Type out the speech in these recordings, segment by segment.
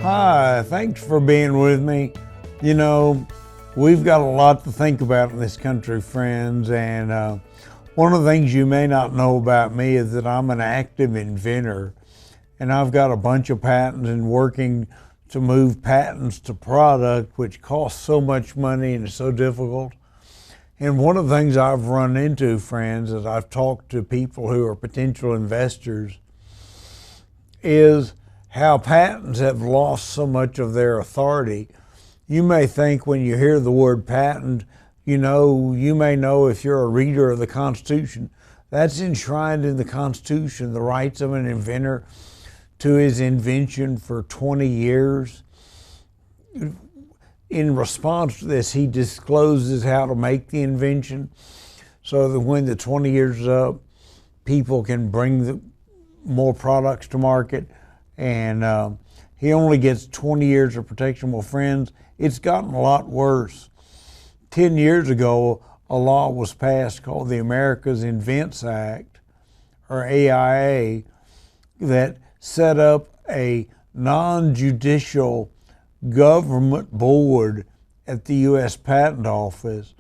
Hi, thanks for being with me. You know, we've got a lot to think about in this country, friends, and one of the things you may not know about me is that I'm an active inventor, and I've got a bunch of patents and working to move patents to product, which costs so much money and is so difficult. And one of the things I've run into, friends, as I've talked to people who are potential investors, is how patents have lost so much of their authority. You may think when you hear the word patent, you may know if you're a reader of the Constitution, that's enshrined in the Constitution, the rights of an inventor to his invention for 20 years. In response to this, he discloses how to make the invention so that when the 20 years is up, people can bring more products to market. And he only gets 20 years of protection. Well, friends, it's gotten a lot worse. 10 years ago, a law was passed called the America's Invents Act, or AIA, that set up a non-judicial government board at the U.S. Patent Office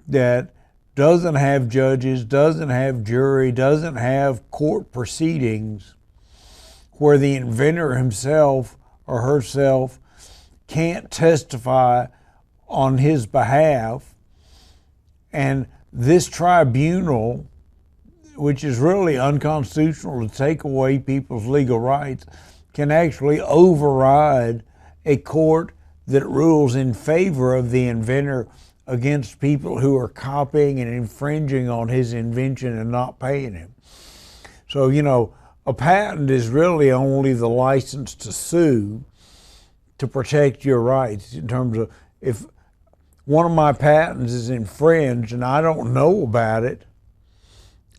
that doesn't have judges, doesn't have jury, doesn't have court proceedings, where the inventor himself or herself can't testify on his behalf. And this tribunal, which is really unconstitutional to take away people's legal rights, can actually override a court that rules in favor of the inventor against people who are copying and infringing on his invention and not paying him. So, a patent is really only the license to sue to protect your rights. In terms of, if one of my patents is infringed and I don't know about it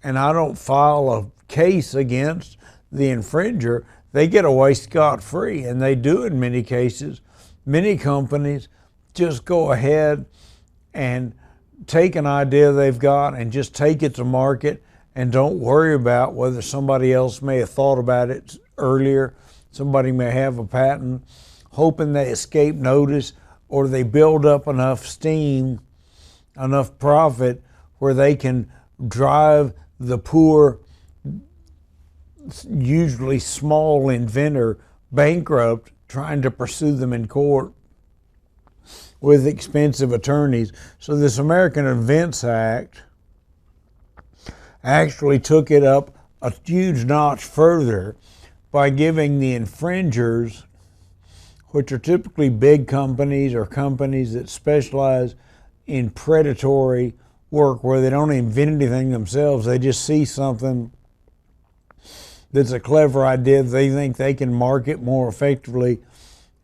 and I don't file a case against the infringer, they get away scot-free, and they do in many cases. Many companies just go ahead and take an idea they've got and just take it to market and don't worry about whether somebody else may have thought about it earlier. Somebody may have a patent, hoping they escape notice, or they build up enough steam, enough profit, where they can drive the poor, usually small inventor bankrupt, trying to pursue them in court with expensive attorneys. So this American Invents Act actually took it up a huge notch further by giving the infringers, which are typically big companies or companies that specialize in predatory work where they don't invent anything themselves, they just see something that's a clever idea they think they can market more effectively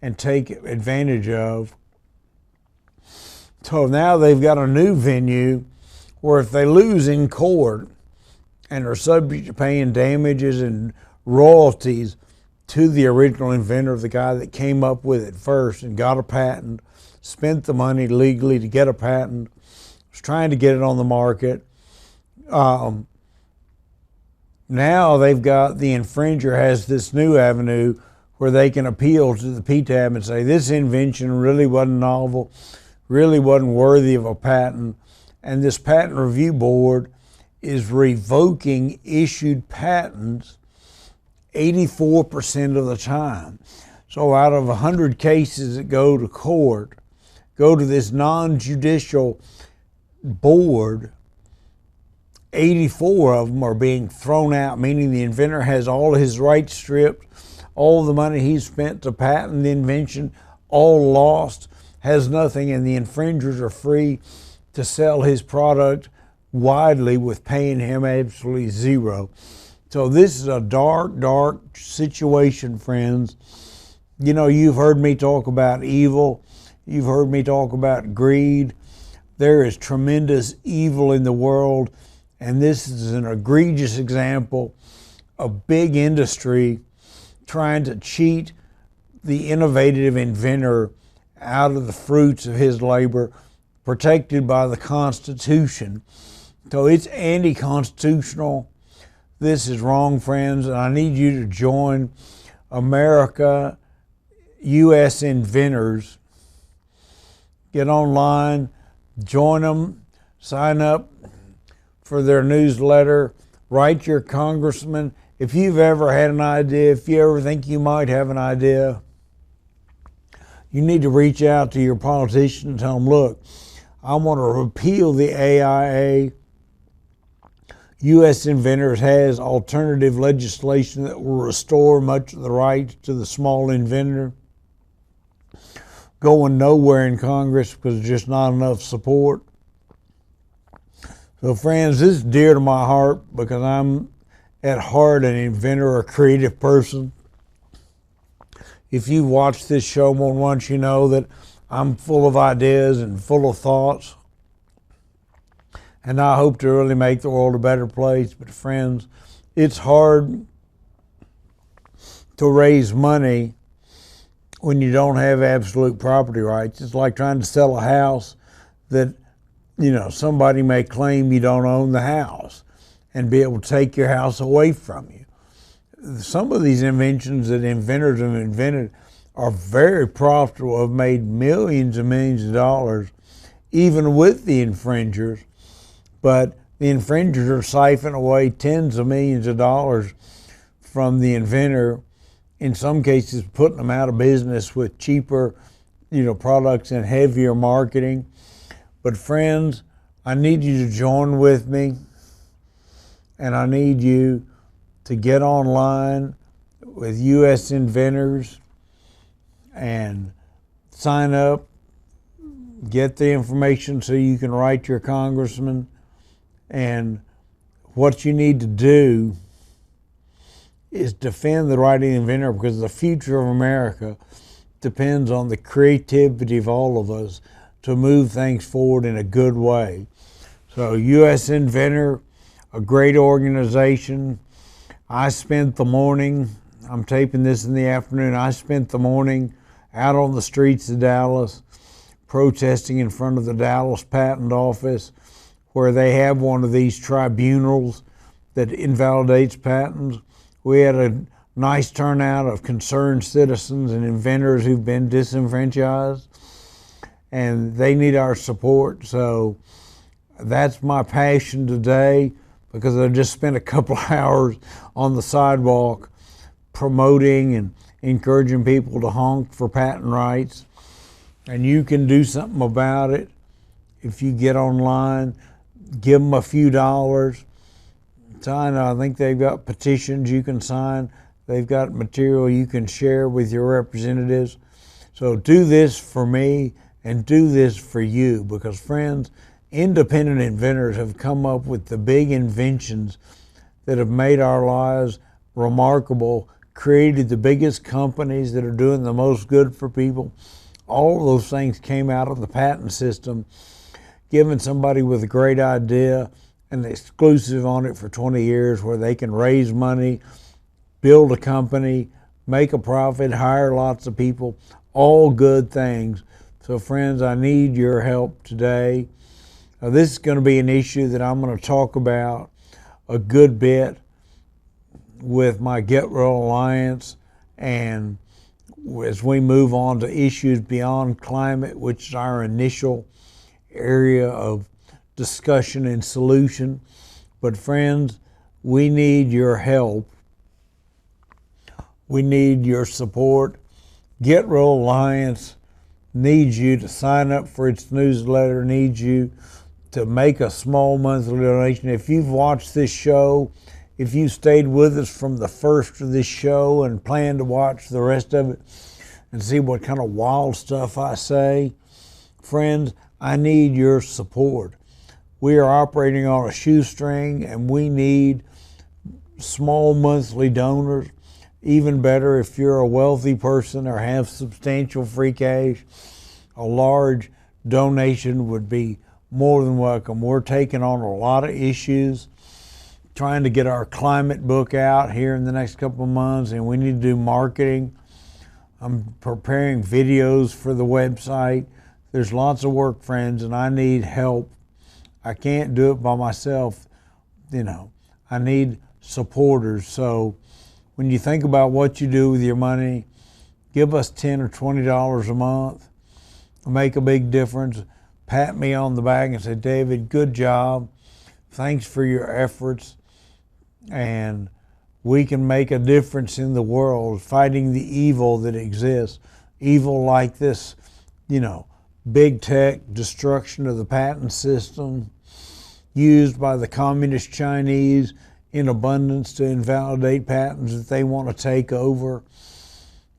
and take advantage of. So now they've got a new venue where if they lose in court and are subject to paying damages and royalties to the original inventor, the guy that came up with it first and got a patent, spent the money legally to get a patent, was trying to get it on the market. Now they've got, the infringer has this new avenue where they can appeal to the PTAB and say, this invention really wasn't novel, really wasn't worthy of a patent, and this patent review board is revoking issued patents 84% of the time. So out of 100 cases that go to court, go to this non-judicial board, 84 of them are being thrown out, meaning the inventor has all his rights stripped, all the money he's spent to patent the invention, all lost, has nothing, and the infringers are free to sell his product widely with paying him absolutely zero. So this is a dark, dark situation, friends. You've heard me talk about evil. You've heard me talk about greed. There is tremendous evil in the world, and this is an egregious example of big industry trying to cheat the innovative inventor out of the fruits of his labor, protected by the Constitution. So it's anti-constitutional. This is wrong, friends, and I need you to join America U.S. inventors. Get online, join them, sign up for their newsletter, write your congressman. If you've ever had an idea, if you ever think you might have an idea, you need to reach out to your politician and tell them, look, I want to repeal the AIA. U.S. Inventors has alternative legislation that will restore much of the rights to the small inventor. Going nowhere in Congress because there's just not enough support. So friends, this is dear to my heart because I'm at heart an inventor or a creative person. If you watch this show more than once, you know that I'm full of ideas and full of thoughts. And I hope to really make the world a better place. But friends, it's hard to raise money when you don't have absolute property rights. It's like trying to sell a house that, somebody may claim you don't own the house and be able to take your house away from you. Some of these inventions that inventors have invented are very profitable, have made millions and millions of dollars, even with the infringers. But the infringers are siphoning away tens of millions of dollars from the inventor, in some cases putting them out of business with cheaper, products and heavier marketing. But friends, I need you to join with me, and I need you to get online with U.S. Inventors and sign up, get the information so you can write your congressman. And what you need to do is defend the right of the inventor, because the future of America depends on the creativity of all of us to move things forward in a good way. So U.S. Inventor, a great organization. I spent the morning, I'm taping this in the afternoon, I spent the morning out on the streets of Dallas protesting in front of the Dallas Patent Office, where they have one of these tribunals that invalidates patents. We had a nice turnout of concerned citizens and inventors who've been disenfranchised, and they need our support. So that's my passion today, because I just spent a couple of hours on the sidewalk promoting and encouraging people to honk for patent rights. And you can do something about it if you get online, give them a few dollars. Sign, I think they've got petitions you can sign. They've got material you can share with your representatives. So do this for me and do this for you, because friends, independent inventors have come up with the big inventions that have made our lives remarkable, created the biggest companies that are doing the most good for people. All of those things came out of the patent system, giving somebody with a great idea an exclusive on it for 20 years where they can raise money, build a company, make a profit, hire lots of people, all good things. So friends, I need your help today. Now, this is going to be an issue that I'm going to talk about a good bit with my Get Real Alliance, and as we move on to issues beyond climate, which is our initial area of discussion and solution. But friends, we need your help. We need your support. Get Real Alliance needs you to sign up for its newsletter, needs you to make a small monthly donation. If you've watched this show, if you stayed with us from the first of this show and plan to watch the rest of it and see what kind of wild stuff I say, friends, I need your support. We are operating on a shoestring, and we need small monthly donors. Even better, if you're a wealthy person or have substantial free cash, a large donation would be more than welcome. We're taking on a lot of issues, trying to get our climate book out here in the next couple of months, and we need to do marketing. I'm preparing videos for the website. There's lots of work, friends, and I need help. I can't do it by myself. I need supporters. So when you think about what you do with your money, give us $10 or $20 a month. It'll make a big difference. Pat me on the back and say, David, good job. Thanks for your efforts. And we can make a difference in the world fighting the evil that exists. Evil like this, big tech destruction of the patent system used by the communist Chinese in abundance to invalidate patents that they want to take over.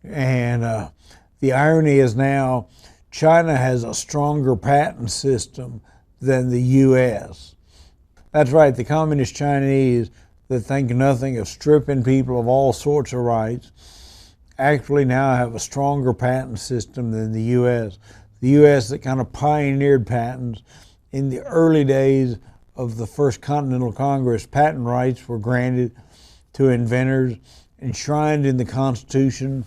And the irony is now China has a stronger patent system than the U.S. That's right, the communist Chinese that think nothing of stripping people of all sorts of rights actually now have a stronger patent system than the U.S. The U.S. that kind of pioneered patents in the early days of the First Continental Congress, patent rights were granted to inventors, enshrined in the Constitution.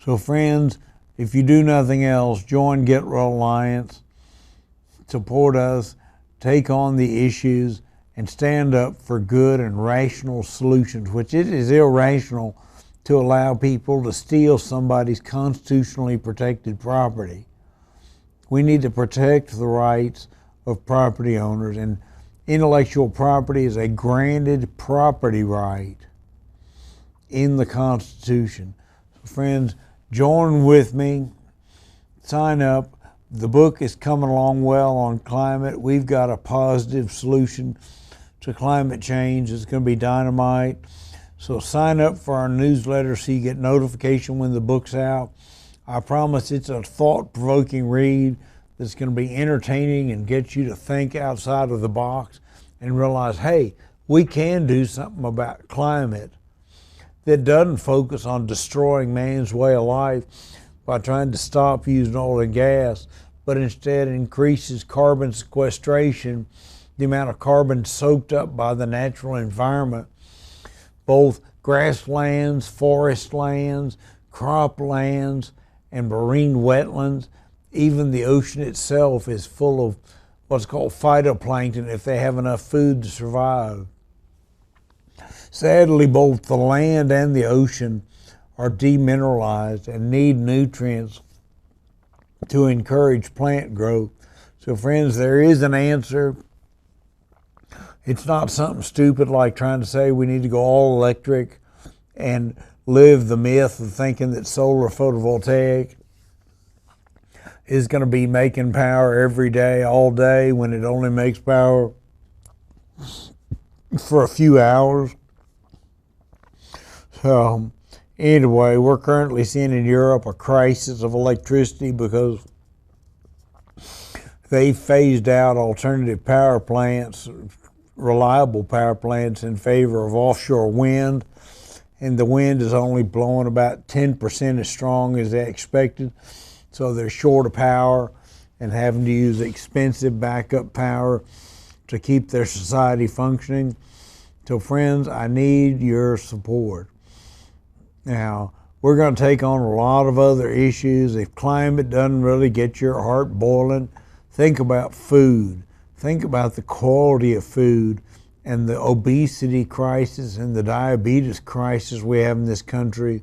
So friends, if you do nothing else, join Get Well Alliance, support us, take on the issues, and stand up for good and rational solutions, which it is irrational to allow people to steal somebody's constitutionally protected property. We need to protect the rights of property owners, and intellectual property is a granted property right in the Constitution. So friends, join with me, sign up. The book is coming along well on climate. We've got a positive solution to climate change. It's going to be dynamite. So sign up for our newsletter so you get notification when the book's out. I promise it's a thought-provoking read that's going to be entertaining and get you to think outside of the box and realize, hey, we can do something about climate that doesn't focus on destroying man's way of life by trying to stop using oil and gas, but instead increases carbon sequestration, the amount of carbon soaked up by the natural environment, both grasslands, forest lands, croplands, and marine wetlands. Even the ocean itself is full of what's called phytoplankton if they have enough food to survive. Sadly, both the land and the ocean are demineralized and need nutrients to encourage plant growth. So friends, there is an answer. It's not something stupid like trying to say we need to go all electric and live the myth of thinking that solar photovoltaic is going to be making power every day, all day, when it only makes power for a few hours. So anyway, we're currently seeing in Europe a crisis of electricity because they phased out alternative power plants, reliable power plants, in favor of offshore wind, and the wind is only blowing about 10% as strong as they expected. So they're short of power and having to use expensive backup power to keep their society functioning. So friends, I need your support. Now, we're going to take on a lot of other issues. If climate doesn't really get your heart boiling, think about food. Think about the quality of food and the obesity crisis and the diabetes crisis we have in this country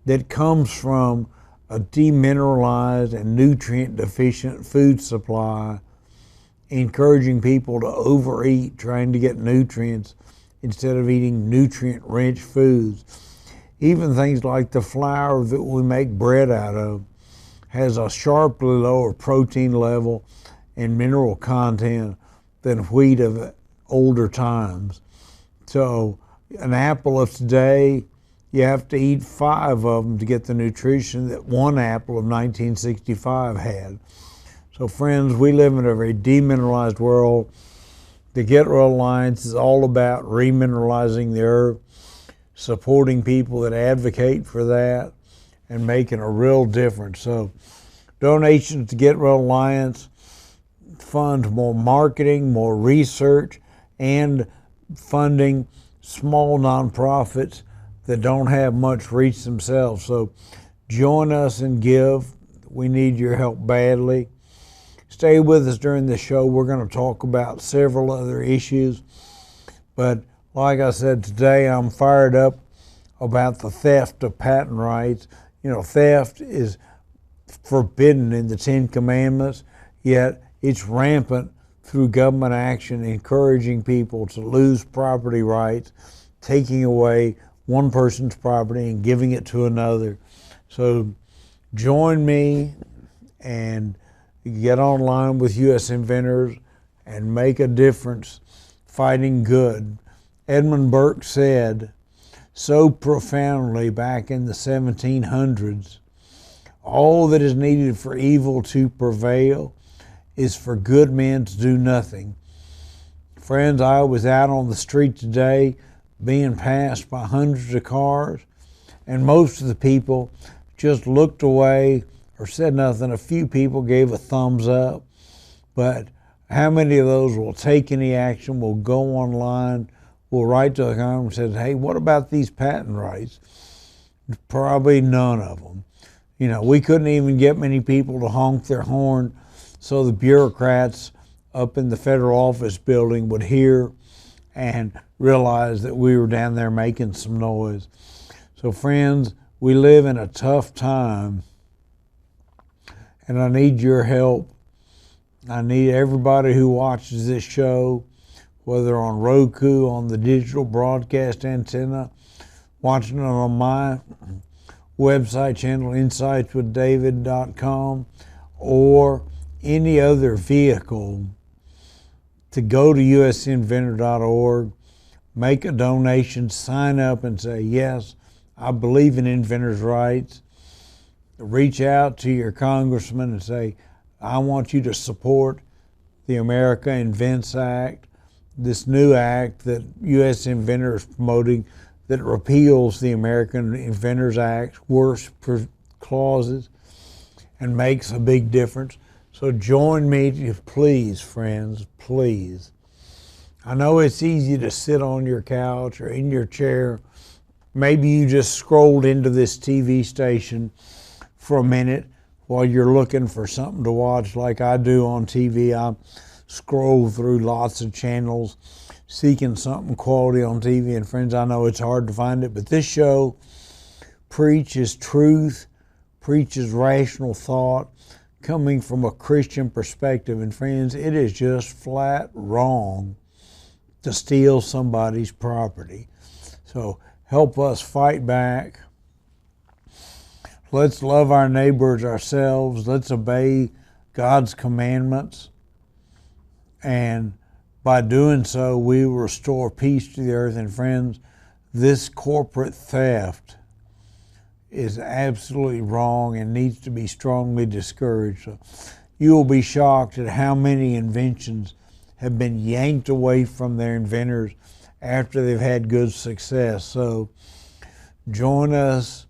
that comes from a demineralized and nutrient deficient food supply, encouraging people to overeat, trying to get nutrients instead of eating nutrient-rich foods. Even things like the flour that we make bread out of has a sharply lower protein level and mineral content than wheat of older times. So an apple of today, you have to eat 5 of them to get the nutrition that one apple of 1965 had. So friends, we live in a very demineralized world. The Get Well Alliance is all about remineralizing the earth, supporting people that advocate for that, and making a real difference. So donations to Get Well Alliance fund more marketing, more research, and funding small nonprofits that don't have much reach themselves. So join us and give. We need your help badly. Stay with us during the show. We're going to talk about several other issues. But like I said, today I'm fired up about the theft of patent rights. You know, theft is forbidden in the Ten Commandments, yet it's rampant through government action, encouraging people to lose property rights, taking away one person's property and giving it to another. So join me and get online with U.S. inventors and make a difference fighting good. Edmund Burke said so profoundly back in the 1700s, all that is needed for evil to prevail is for good men to do nothing. Friends, I was out on the street today being passed by hundreds of cars, and most of the people just looked away or said nothing. A few people gave a thumbs up, but how many of those will take any action, will go online, will write to the Congress and say, hey, what about these patent rights? Probably none of them. You know, we couldn't even get many people to honk their horn so the bureaucrats up in the federal office building would hear and realize that we were down there making some noise. So friends, we live in a tough time, and I need your help. I need everybody who watches this show, whether on Roku, on the digital broadcast antenna, watching it on my website channel, insightswithdavid.com, or any other vehicle, to go to usinventor.org, make a donation, sign up and say, yes, I believe in inventors' rights. Reach out to your congressman and say, I want you to support the America Invents Act, this new act that U.S. Inventor is promoting that repeals the American Inventors Act, worst clauses, and makes a big difference. So join me, please, friends, please. I know it's easy to sit on your couch or in your chair. Maybe you just scrolled into this TV station for a minute while you're looking for something to watch like I do on TV. I scroll through lots of channels seeking something quality on TV. And friends, I know it's hard to find it, but this show preaches truth, preaches rational thought, coming from a Christian perspective. And friends, it is just flat wrong to steal somebody's property. So help us fight back. Let's love our neighbors ourselves. Let's obey God's commandments. And by doing so, we will restore peace to the earth. And friends, this corporate theft is absolutely wrong and needs to be strongly discouraged. So you will be shocked at how many inventions have been yanked away from their inventors after they've had good success. So join us.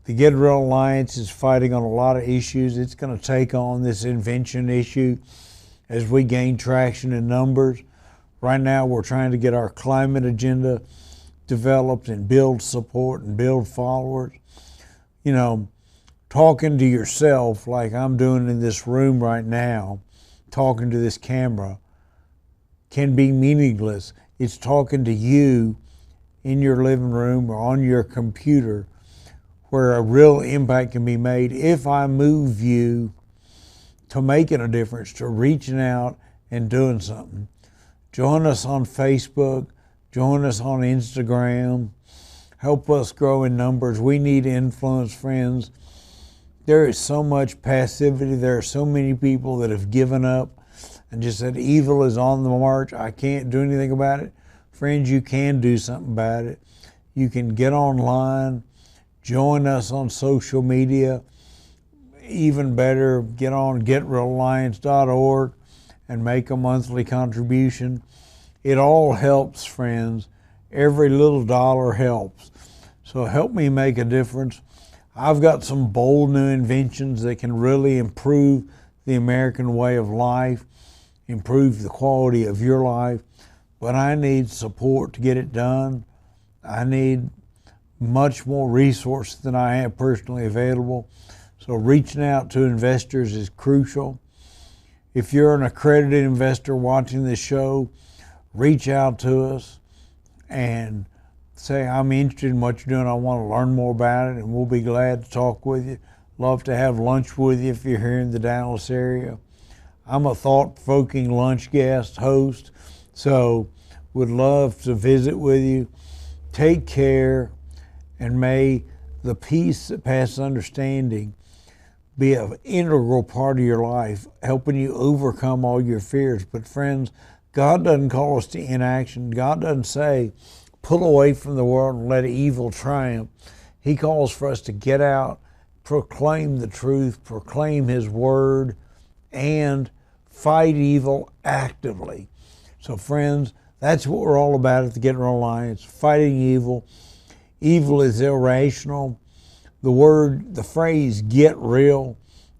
The Get Real Alliance is fighting on a lot of issues. It's going to take on this invention issue as we gain traction in numbers. Right now, we're trying to get our climate agenda developed and build support and build followers. You know, talking to yourself like I'm doing in this room right now, talking to this camera, can be meaningless. It's talking to you in your living room or on your computer where a real impact can be made if I move you to making a difference, to reaching out and doing something. Join us on Facebook, join us on Instagram, help us grow in numbers. We need influence, friends. There is so much passivity. There are so many people that have given up and just said, evil is on the march. I can't do anything about it. Friends, you can do something about it. You can get online, join us on social media. Even better, get on getrealliance.org and make a monthly contribution. It all helps, friends. Every little dollar helps. So help me make a difference. I've got some bold new inventions that can really improve the American way of life, improve the quality of your life, but I need support to get it done. I need much more resources than I have personally available. So reaching out to investors is crucial. If you're an accredited investor watching this show, reach out to us and say, I'm interested in what you're doing, I want to learn more about it, and we'll be glad to talk with you. Love to have lunch with you if you're here in the Dallas area. I'm a thought-provoking lunch guest host, so would love to visit with you. Take care, and may the peace that passes understanding be an integral part of your life, helping you overcome all your fears. But friends, God doesn't call us to inaction. God doesn't say, pull away from the world and let evil triumph. He calls for us to get out, proclaim the truth, proclaim His word, and fight evil actively. So friends, that's what we're all about at the Get Real Alliance, fighting evil. Evil is irrational. The phrase get real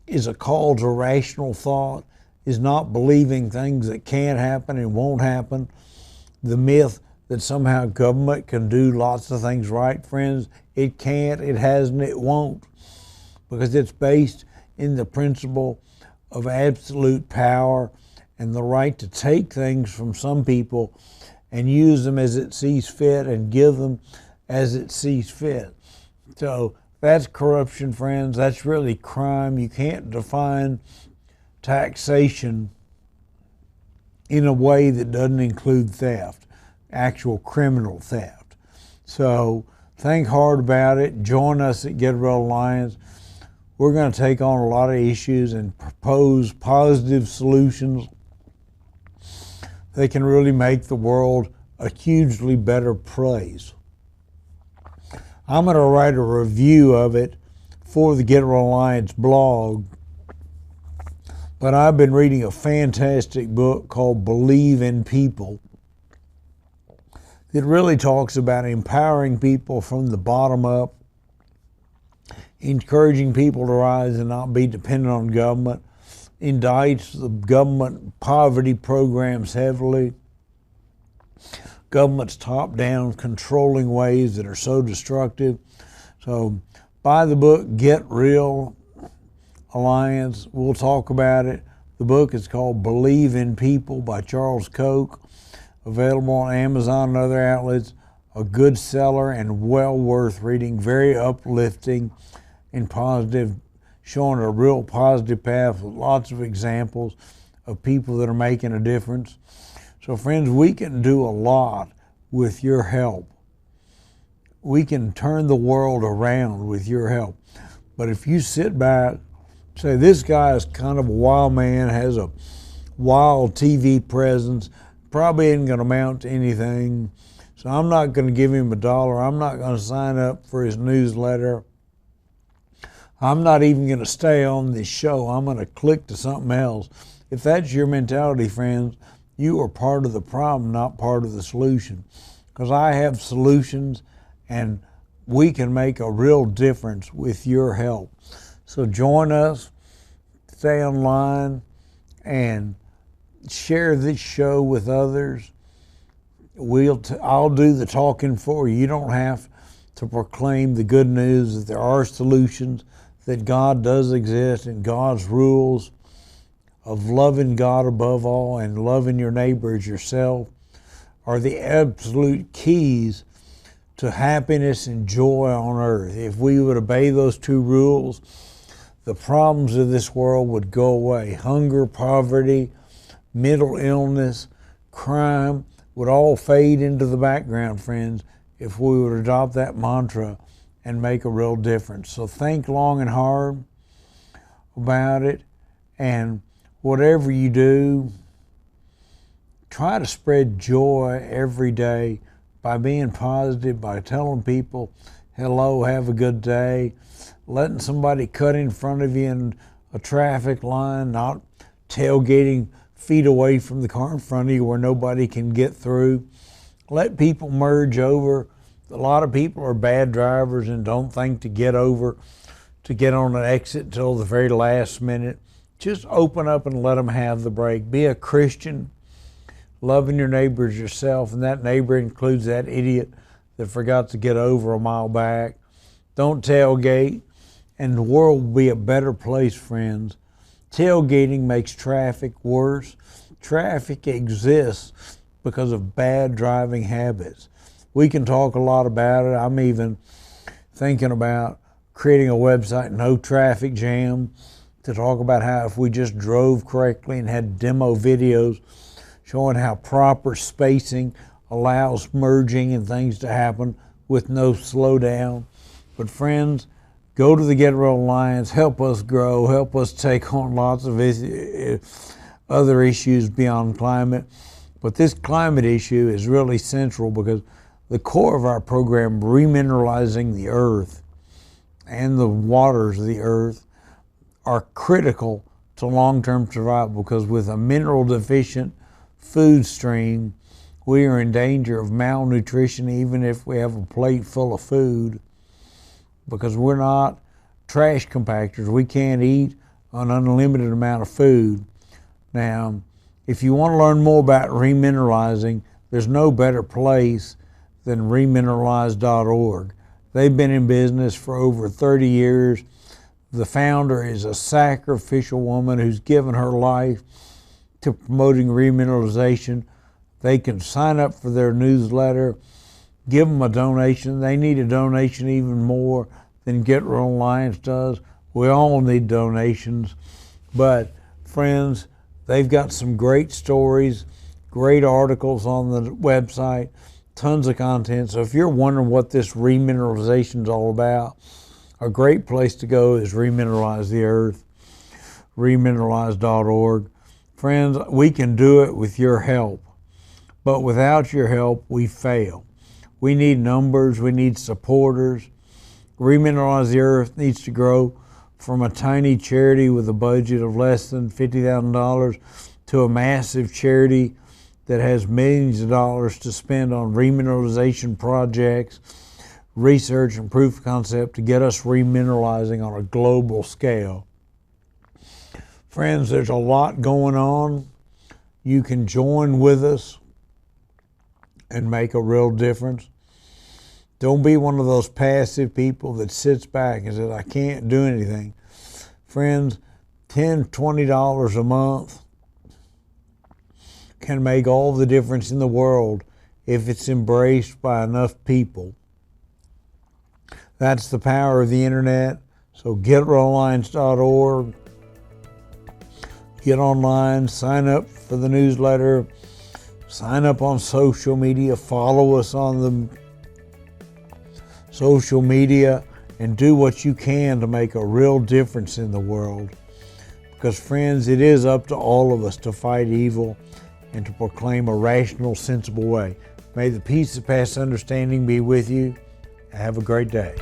is a call to rational thought, is not believing things that can't happen and won't happen. The myth that somehow government can do lots of things right, friends, it can't, it hasn't, it won't, because it's based in the principle of absolute power and the right to take things from some people and use them as it sees fit and give them as it sees fit. So that's corruption, friends. That's really crime. You can't define taxation in a way that doesn't include theft, actual criminal theft. So think hard about it. Join us at Get Real Alliance. We're going to take on a lot of issues and propose positive solutions that can really make the world a hugely better place. I'm going to write a review of it for the Get Real Alliance blog, but I've been reading a fantastic book called Believe in People. It really talks about empowering people from the bottom up, encouraging people to rise and not be dependent on government, indicts the government poverty programs heavily, government's top-down controlling ways that are so destructive. So buy the book, Get Real Alliance. We'll talk about it. The book is called Believe in People by Charles Koch, available on Amazon and other outlets. A good seller and well worth reading, very uplifting and positive, showing a real positive path with lots of examples of people that are making a difference. So friends, we can do a lot with your help. We can turn the world around with your help. But if you sit back, say, this guy is kind of a wild man, has a wild TV presence, probably isn't going to amount to anything, so I'm not going to give him $1. I'm not going to sign up for his newsletter. I'm not even going to stay on this show. I'm going to click to something else. If that's your mentality, friends, you are part of the problem, not part of the solution. Because I have solutions, and we can make a real difference with your help. So join us, stay online, and share this show with others. I'll do the talking for you. You don't have to proclaim the good news that there are solutions, that God does exist, and God's rules of loving God above all and loving your neighbor as yourself are the absolute keys to happiness and joy on earth. If we would obey those two rules, the problems of this world would go away. Hunger, poverty, mental illness, crime would all fade into the background, friends, if we would adopt that mantra and make a real difference. So think long and hard about it, and whatever you do, try to spread joy every day by being positive, by telling people, hello, have a good day, letting somebody cut in front of you in a traffic line, not tailgating feet away from the car in front of you where nobody can get through. Let people merge over. A lot of people are bad drivers and don't think to get over, to get on an exit until the very last minute. Just open up and let them have the break. Be a Christian, loving your neighbors yourself, and that neighbor includes that idiot that forgot to get over a mile back. Don't tailgate, and the world will be a better place, friends. Tailgating makes traffic worse. Traffic exists because of bad driving habits. We can talk a lot about it. I'm even thinking about creating a website, No Traffic Jam, to talk about how if we just drove correctly and had demo videos showing how proper spacing allows merging and things to happen with no slowdown. But friends, go to the Get Real Alliance, help us grow, help us take on lots of other issues beyond climate. But this climate issue is really central because the core of our program, remineralizing the earth and the waters of the earth, are critical to long-term survival, because with a mineral deficient food stream, we are in danger of malnutrition even if we have a plate full of food, because we're not trash compactors. We can't eat an unlimited amount of food. Now, if you want to learn more about remineralizing, there's no better place than remineralize.org. They've been in business for over 30 years. The founder is a sacrificial woman who's given her life to promoting remineralization. They can sign up for their newsletter, give them a donation. They need a donation even more than Get Real Alliance does. We all need donations. But friends, they've got some great stories, great articles on the website, tons of content. So if you're wondering what this remineralization is all about, a great place to go is Remineralize the Earth, remineralize.org. Friends, we can do it with your help, but without your help, we fail. We need numbers, we need supporters. Remineralize the Earth needs to grow from a tiny charity with a budget of less than $50,000 to a massive charity that has millions of dollars to spend on remineralization projects, research and proof of concept to get us remineralizing on a global scale. Friends, there's a lot going on. You can join with us and make a real difference. Don't be one of those passive people that sits back and says, I can't do anything. Friends, $10, $20 a month can make all the difference in the world if it's embraced by enough people. That's the power of the internet. So getrealliance.org. Get online, sign up for the newsletter, sign up on social media, follow us on the social media, and do what you can to make a real difference in the world. Because friends, it is up to all of us to fight evil and to proclaim a rational, sensible way. May the peace that passes understanding be with you. Have a great day.